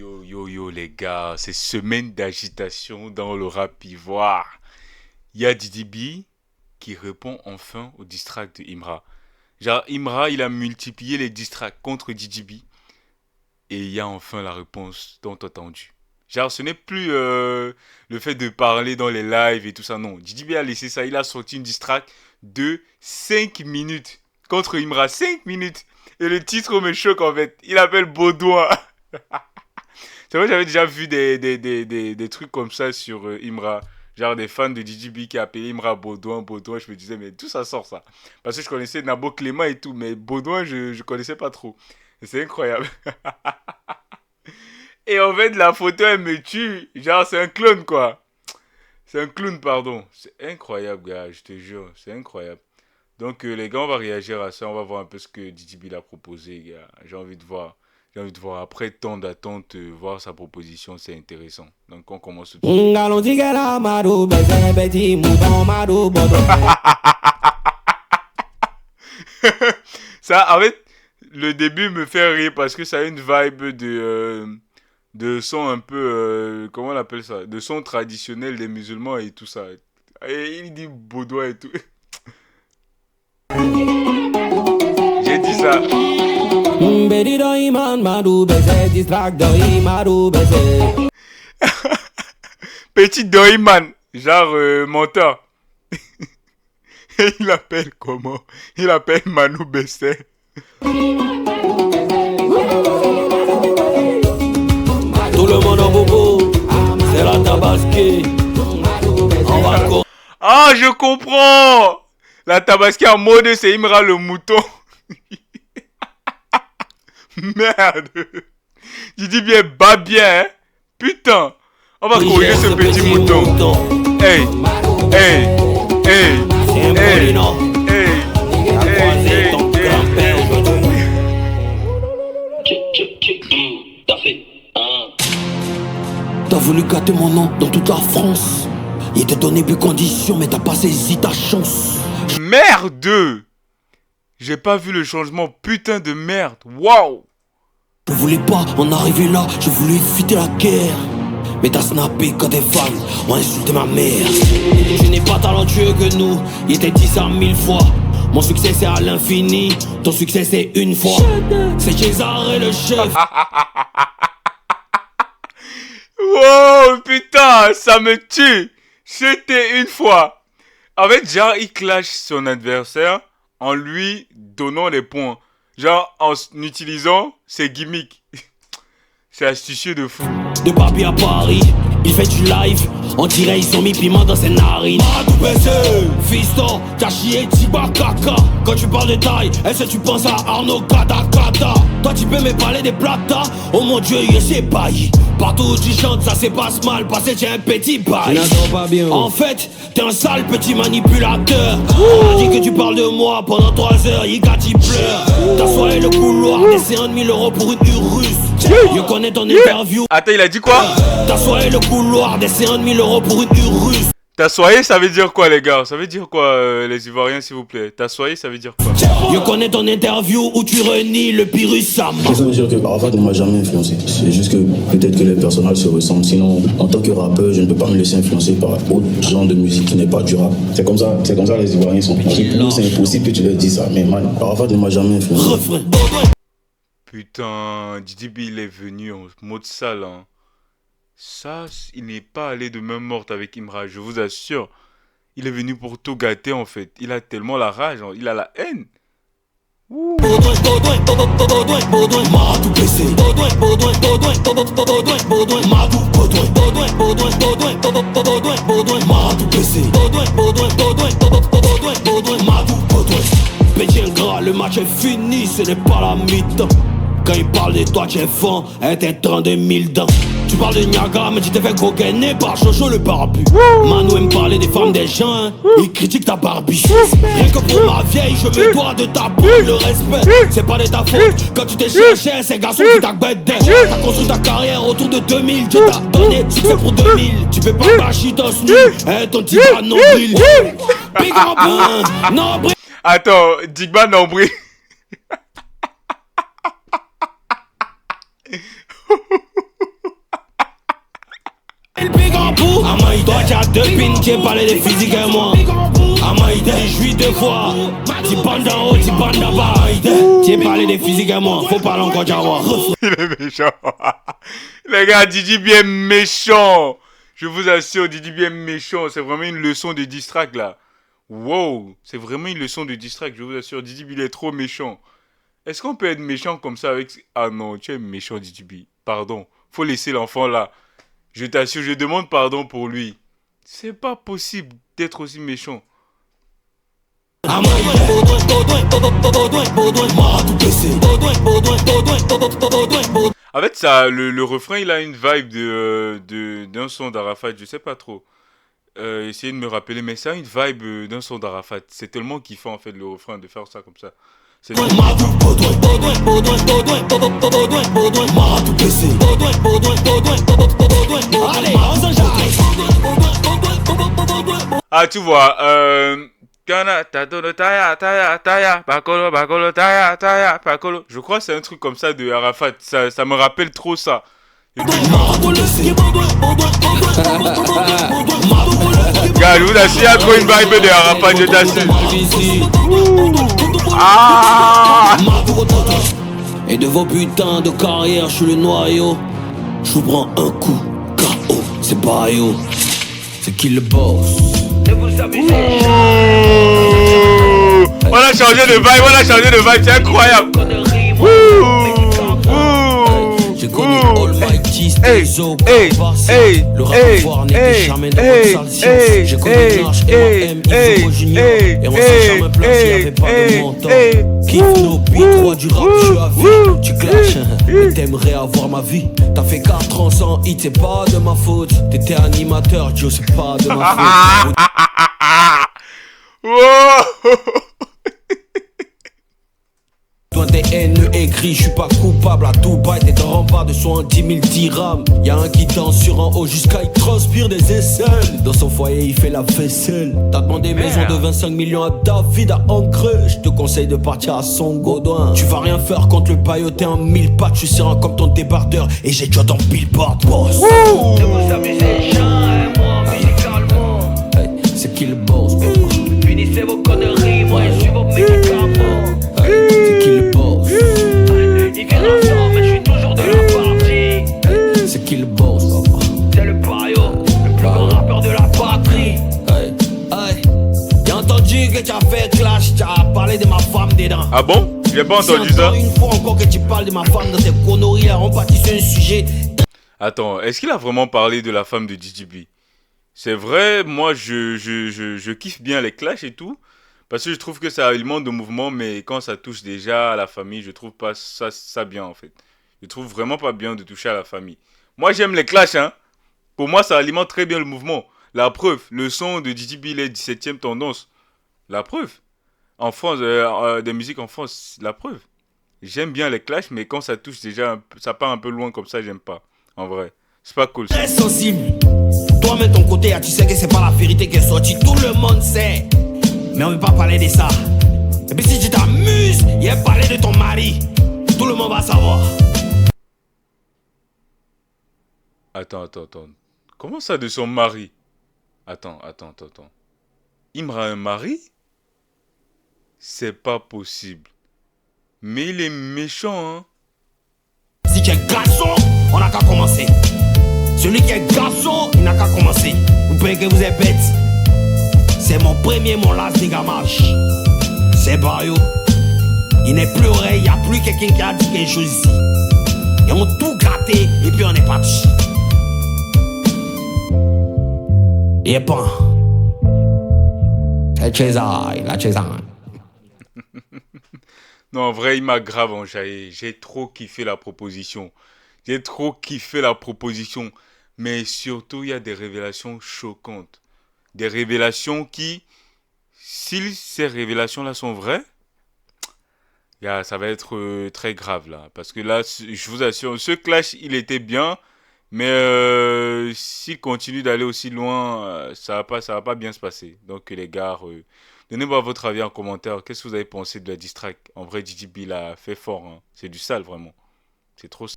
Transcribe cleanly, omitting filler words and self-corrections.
Yo les gars, c'est semaine d'agitation dans le rap ivoire. Il y a Didi B qui répond enfin au diss track de Imra. Genre Imra il a multiplié les diss tracks contre Didi B et il y a enfin la réponse tant attendue. Genre ce n'est plus le fait de parler dans les lives et tout ça, non. Didi B a laissé ça, il a sorti une diss track de 5 minutes contre Imra, 5 minutes. Et le titre me choque en fait, il appelle Baudouin. C'est vrai, j'avais déjà vu des trucs comme ça sur Imra. Genre des fans de Didi B qui appelaient Imra Baudouin. Je me disais, mais d'où ça sort ça? Parce que je connaissais Nabo Clément et tout, mais Baudouin, je connaissais pas trop. Et c'est incroyable. Et en fait, la photo, elle me tue. Genre, c'est un clone, quoi. C'est un clown, pardon. C'est incroyable, gars, je te jure. C'est incroyable. Donc, les gars, on va réagir à ça. On va voir un peu ce que Didi B a proposé, gars. J'ai envie de voir. J'ai envie de voir. Après tant d'attente, voir sa proposition, c'est intéressant. Donc, on commence tout de suite. Ça, en fait, le début me fait rire parce que ça a une vibe de son un peu, comment on appelle ça? De son traditionnel des musulmans et tout ça. Et il dit Baudouin et tout. J'ai dit ça. Petit Doiman, genre menteur. Et il appelle comment? Il appelle Manu Bessé. Tout le monde en bobo, c'est la tabasquée. Ah, je comprends! La tabasquée en mode c'est Imra le mouton. Merde. Tu dis bien, bas bien, hein? Putain. On va corriger ce petit mouton. Hey, hey, hey, hey, hey, hey, T'as voulu gâter mon nom dans toute la France. Il t'a donné plus conditions, mais t'as pas saisi ta chance. Merde! J'ai pas vu le changement, putain de merde. Waouh! Je voulais pas en arriver là, je voulais éviter la guerre. Mais t'as snappé quand tes fans ont insulté ma mère. Je n'ai pas talentueux que nous, il était dit ça 1000 fois. Mon succès c'est à l'infini, ton succès c'est une fois. C'est César et le chef. Wow, putain, ça me tue. C'était une fois. En fait, genre, il clash son adversaire en lui donnant les points. Genre, en utilisant ses gimmicks. C'est astucieux de fou. De Paris à Paris, il fait du live. On dirait ils ont mis piment dans ses narines. Madou baissé, fiston, t'as chié Tiba Kaka. Quand tu parles de taille, est-ce que tu penses à Arnaud Kada Kada? Toi tu peux me parler des plata. Oh mon dieu, il s'est bailli. Partout où tu chantes, ça se passe mal. Parce que tu es un petit bail. Pas bien. En fait, t'es un sale petit manipulateur. On a dit que tu parles de moi pendant 3 heures. Yika t'y pleure. T'as soiré le couloir des 50 000 € pour une russe. Je connais ton interview. Attends, il a dit quoi? T'as soiré le couloir des 50 000 € pour une russe. T'assoyer, ça veut dire quoi, les gars? Ça veut dire quoi, les Ivoiriens, s'il vous plaît? T'assoyer, ça veut dire quoi? Je connais ton interview où tu renies le Pyrrhus Sam. Ça veut dire que Arafat ne m'a jamais influencé. C'est juste que peut-être que les personnages se ressemblent. Sinon, en tant que rappeur, je ne peux pas me laisser influencer par autre genre de musique qui n'est pas du rap. C'est comme ça les Ivoiriens sont. Pour nous, c'est impossible que tu leur dises ça. Mais man, Arafat ne m'a jamais influencé. Refrain. Putain, Didi B, il est venu en mode sale, hein. Ça, il n'est pas allé de main morte avec Imra, je vous assure. Il est venu pour tout gâter, en fait. Il a tellement la rage, hein. Il a la haine. Ouh. Petit ingrat, le match est fini, ce n'est pas la mi-temps. Quand il parle de toi, tu es fan, et t'es 32 000 dents. Tu parles de Niagara, mais tu t'es fait coquiner par Chocho le barbu. Manu aime parler des femmes des gens, hein. Il critique ta Barbie. Rien que pour ma vieille, je me dois de ta peau. Le respect, c'est pas de ta faute. Quand tu t'es cherché, c'est garçon qui t'a bêté. T'as construit ta carrière autour de 2000. Tu t'as donné succès pour 2000. Tu peux pas bâcher ton nu, hein, ton petit bras nombril. Big up, nombril. Attends, Digba Nombril. Amaï, toi tu as deux pins, tu es parlé de physique et moi. Amaï, je suis deux fois. Tu bandes en haut, tu bandes en bas. Tu es parlé de physique et moi. Faut parler encore Jawa. Il est méchant. Les gars, Didi bien méchant. Je vous assure, Didi bien méchant. C'est vraiment une leçon de distract là. Wow, c'est vraiment une leçon de distract, je vous assure. Didi il est trop méchant. Est-ce qu'on peut être méchant comme ça avec... Ah non, tu es méchant, Didi B. Pardon. Faut laisser l'enfant là. Je t'assure, je demande pardon pour lui. C'est pas possible d'être aussi méchant. En fait, ça, le refrain, il a une vibe d'un son d'Arafat, je sais pas trop. Essayez de me rappeler, mais ça a une vibe d'un son d'Arafat. C'est tellement kiffant en fait le refrain de faire ça comme ça. C'est ah, tu vois, je crois que c'est un truc comme ça de Arafat. Ça me rappelle trop ça. Gars, je vous assure, il y a trop une vibe de Arafat, je t'assure. Ah! Et de vos putains de carrière, je suis le noyau. Je vous prends un coup, KO, c'est Bayo. C'est qui le boss? On a changé de vibe, c'est incroyable. J'ai connu Almighty, Stezo, Barcy. Le rapport n'était jamais de votre sale science. J'ai connu Nash, M.A.M, Ivo Junior. Et on s'est jamais placé, y'avait pas de mentor. Kiffe nos beats, roi du rap, je suis à vie. Tu clashes, mais t'aimerais avoir ma vie. T'as fait 4 ans sans hit, c'est pas de ma faute. T'étais animateur, Joe, c'est pas de ma faute. Toi des haineux écrits, je suis pas coupable à tout bail. T'es en rempart de 70 000 dirhams. Y'a un qui danse sur un haut jusqu'à il transpire des aisselles. Dans son foyer il fait la vaisselle. T'as demandé maison de 25 millions à David à Ancre. Je te conseille de partir à Son Gaudouin. Tu vas rien faire contre le baillot, t'es en 1000 pattes. Je suis serein comme ton débardeur et j'ai déjà ton billboard boss. De vous amuser, et moi musicalement. Hey, c'est qui le boss? Finissez vos conneries, moi je suis vos médicaments. C'est qui le boss? Il vient ensemble, mais je suis toujours de la partie. C'est qui le boss, papa? C'est le Bayo, le plus grand rappeur de la patrie. Hey, hey. J'ai entendu que tu as fait clash, tu as parlé de ma femme dedans. Ah bon? J'ai pas entendu Si ça. Une fois encore que tu parles de ma femme dans tes conneries, là, on partit sur un sujet. Attends, est-ce qu'il a vraiment parlé de la femme de Didi B? C'est vrai, moi je kiffe bien les clashs et tout. Parce que je trouve que ça alimente de mouvement, mais quand ça touche déjà à la famille, je trouve pas ça bien en fait. Je trouve vraiment pas bien de toucher à la famille. Moi j'aime les clashs, hein. Pour moi ça alimente très bien le mouvement. La preuve, le son de Didi B, il est 17ème tendance. La preuve. En France, des musiques en France, la preuve. J'aime bien les clashs, mais quand ça touche déjà, ça part un peu loin comme ça, j'aime pas. En vrai, c'est pas cool. Très sensible. Toi, mais ton côté, tu sais que c'est pas la vérité qui est sortie. Tout le monde sait. Mais on veut pas parler de ça. Et puis si tu t'amuses, il a parlé de ton mari. Tout le monde va savoir. Attends. Comment ça de son mari? Attends. Imra a un mari? C'est pas possible. Mais il est méchant, hein. Si tu es garçon, on n'a qu'à commencer. Celui qui est garçon, il n'a qu'à commencer. Vous pouvez que vous êtes bête. C'est mon premier, mon last dégamage. C'est Bayo. Il n'est plus vrai, il n'y a plus quelqu'un qui a dit quelque chose ici. Ils ont tout gratté et puis on est parti. Et pas. La César. Non, en vrai, il m'a grave enjaillé. J'ai trop kiffé la proposition. Mais surtout, il y a des révélations choquantes. Des révélations qui, si ces révélations-là sont vraies, ça va être très grave là. Parce que là, je vous assure, ce clash, il était bien. Mais s'il continue d'aller aussi loin, ça va pas bien se passer. Donc les gars, donnez-moi votre avis en commentaire. Qu'est-ce que vous avez pensé de la diss track? En vrai, Didi B l'a fait fort, hein. C'est du sale vraiment. C'est trop sale.